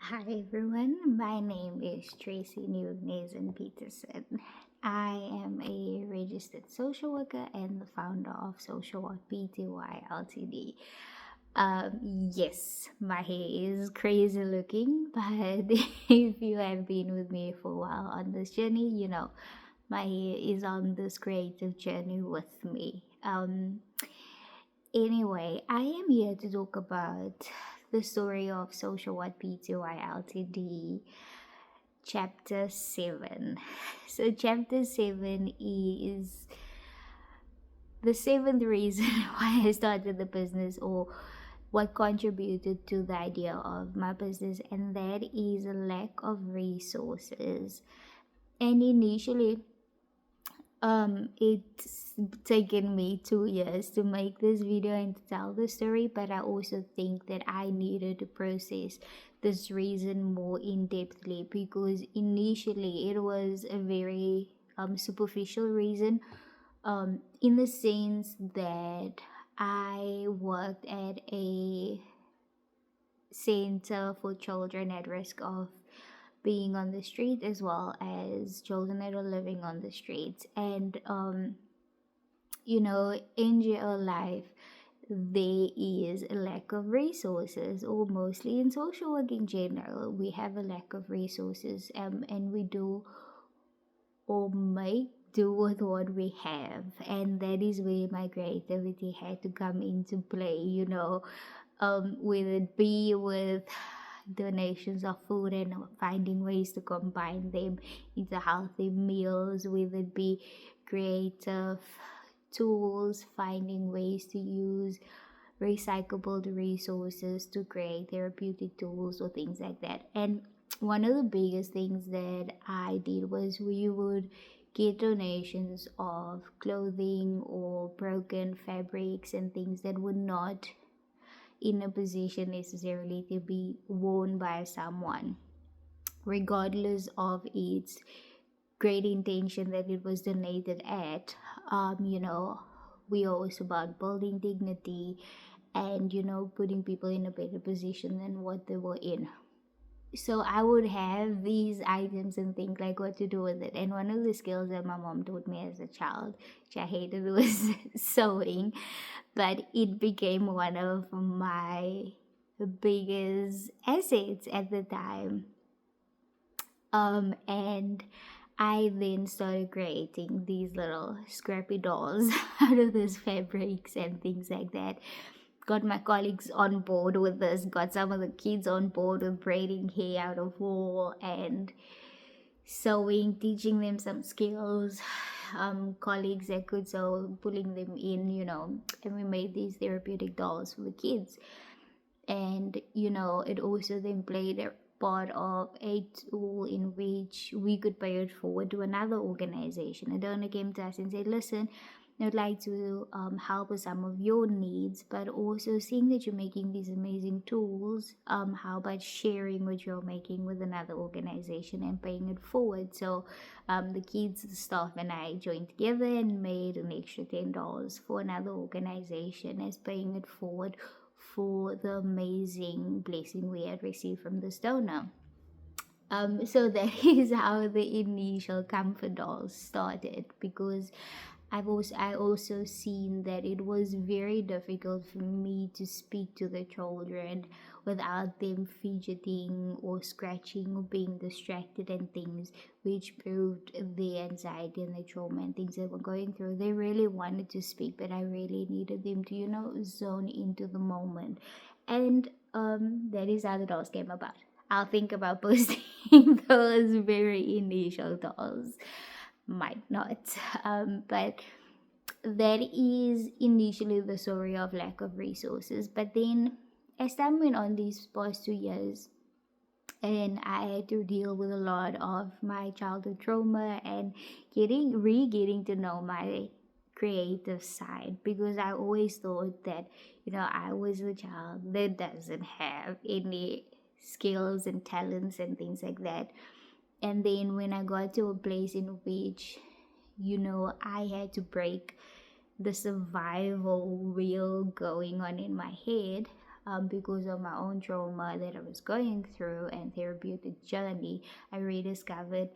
Hi everyone, my name is Tracy Nieuwenheyzen-Petersen. I am a registered social worker and the founder of Social Work PTY LTD. Yes, my hair is crazy looking, but if you have been with me for a while on this journey, you know my hair is on this creative journey with me. Anyway, I am here to talk about the story of Social What PTY Ltd, Chapter 7. So, Chapter 7 is the seventh reason why I started the business, or what contributed to the idea of my business, and that is a lack of resources. And initially, it's taken me 2 years to make this video and to tell the story, but I also think that I needed to process this reason more in depthly, because initially it was a very superficial reason, in the sense that I worked at a center for children at risk of being on the street, as well as children that are living on the streets. And in jail life, there is a lack of resources, or mostly in social work in general, we have a lack of resources, and we do or make do with what we have. And that is where my creativity had to come into play, whether it be with donations of food and finding ways to combine them into healthy meals, whether it be creative tools, finding ways to use recyclable resources to create therapeutic tools or things like that. And one of the biggest things that I did was we would get donations of clothing or broken fabrics and things that were not in a position necessarily to be worn by someone, regardless of its great intention that it was donated at. We are also about building dignity and putting people in a better position than what they were in. So I would have these items and think like what to do with it. And one of the skills that my mom taught me as a child, which I hated, was sewing, but it became one of my biggest assets at the time. And I then started creating these little scrappy dolls out of these fabrics and things like that. Got my colleagues on board with this, got some of the kids on board with braiding hair out of wool and sewing, teaching them some skills. Colleagues that could sew, pulling them in, and we made these therapeutic dolls for the kids. And it also then played a part of a tool in which we could pay it forward to another organization. A donor came to us and said, listen, I'd like to help with some of your needs, but also seeing that you're making these amazing tools, how about sharing what you're making with another organization and paying it forward? So the kids, the staff, and I joined together and made an extra $10 for another organization as paying it forward for the amazing blessing we had received from this donor. So that is how the initial comfort dolls started, because I also seen that it was very difficult for me to speak to the children without them fidgeting or scratching or being distracted and things, which proved the anxiety and the trauma and things they were going through. They really wanted to speak, but I really needed them to zone into the moment. And that is how the dolls came about. I'll think about posting those very initial dolls. Might not. But that is initially the story of lack of resources. But then, as time went on these past 2 years, and I had to deal with a lot of my childhood trauma and getting to know my creative side, because I always thought that I was a child that doesn't have any skills and talents and things like that. And then when I got to a place in which I had to break the survival wheel going on in my head, because of my own trauma that I was going through and therapeutic journey. I rediscovered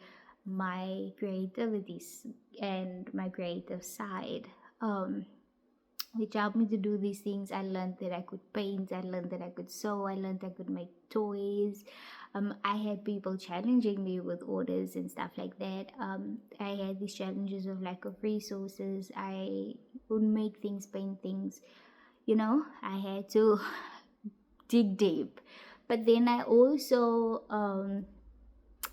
my creativities and my creative side. Which helped me to do these things. I learned that I could paint, I learned that I could sew, I learned I could make toys. I had people challenging me with orders and stuff like that. I had these challenges of lack of resources. I would make things, paint things, I had to dig deep. But then I also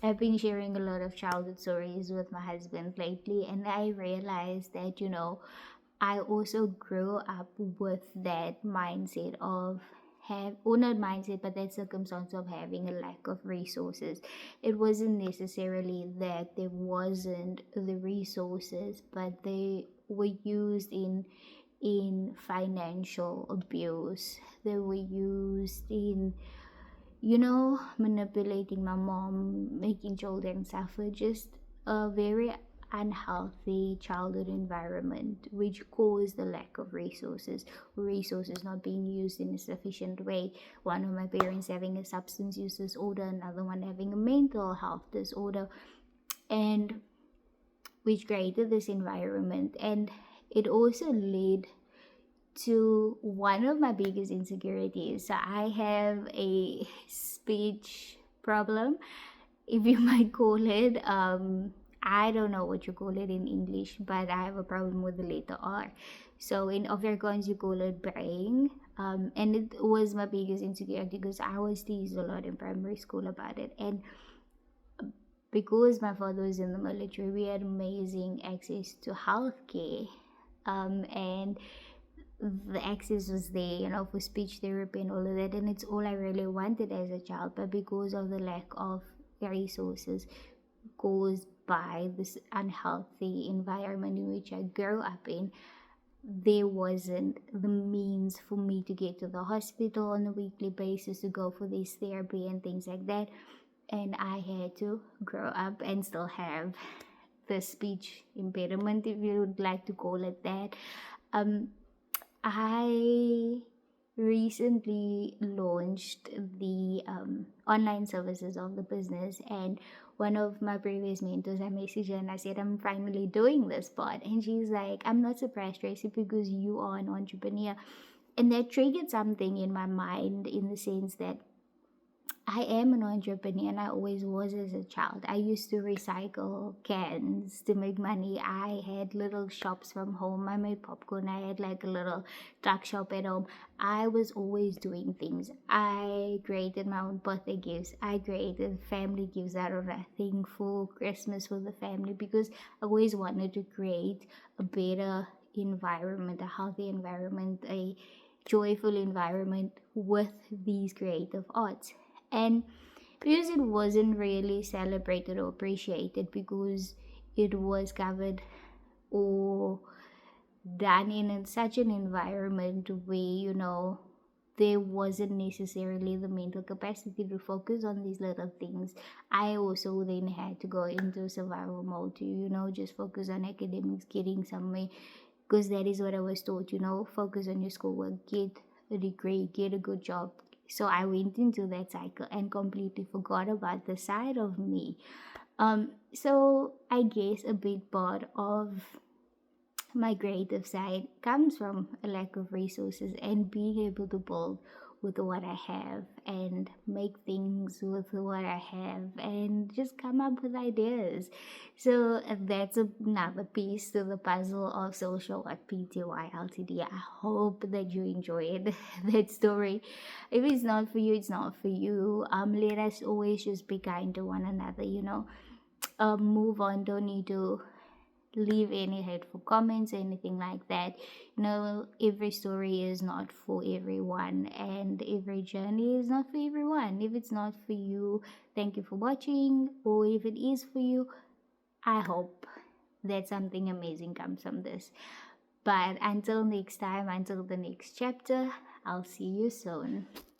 I've been sharing a lot of childhood stories with my husband lately, and I realized that, I also grew up with that mindset of or not mindset, but that circumstance of having a lack of resources. It wasn't necessarily that there wasn't the resources, but they were used in financial abuse. They were used in, manipulating my mom, making children suffer, just a very unhealthy childhood environment, which caused the lack of resources not being used in a sufficient way. One of my parents having a substance use disorder, another one having a mental health disorder, and which created this environment. And it also led to one of my biggest insecurities. So I have a speech problem, if you might call it. I don't know what you call it in English, but I have a problem with the letter R. So in Afrikaans, you call it brain. And it was my biggest insecurity because I was teased a lot in primary school about it. And because my father was in the military, we had amazing access to healthcare. And the access was there, for speech therapy and all of that, and it's all I really wanted as a child. But because of the lack of resources caused by this unhealthy environment in which I grew up in, there wasn't the means for me to get to the hospital on a weekly basis to go for this therapy and things like that. And I had to grow up and still have the speech impediment, if you would like to call it that. I recently launched the online services of the business, and one of my previous mentors, I messaged her and I said, I'm finally doing this part. And she's like, I'm not surprised, Tracy, because you are an entrepreneur. And that triggered something in my mind, in the sense that I am an entrepreneur, and I always was as a child. I used to recycle cans to make money. I had little shops from home. I made popcorn. I had like a little tuck shop at home. I was always doing things. I created my own birthday gifts. I created family gifts out of nothing for Christmas for the family, because I always wanted to create a better environment, a healthy environment, a joyful environment with these creative arts. And because it wasn't really celebrated or appreciated, because it was covered or done in such an environment where, there wasn't necessarily the mental capacity to focus on these little things, I also then had to go into survival mode to, just focus on academics, getting somewhere, because that is what I was taught, focus on your schoolwork, get a degree, get a good job. So I went into that cycle and completely forgot about the side of me. So I guess a big part of my creative side comes from a lack of resources and being able to build with what I have and make things with what I have and just come up with ideas. So that's another piece to the puzzle of social at PTY LTD. I hope that you enjoyed that story. If it's not for you, it's not for you. Let us always just be kind to one another, move on. Don't need to leave any hateful comments or anything like that. Every story is not for everyone, and every journey is not for everyone. If it's not for you, thank you for watching. Or if it is for you, I hope that something amazing comes from this. But until next time, until the next chapter, I'll see you soon.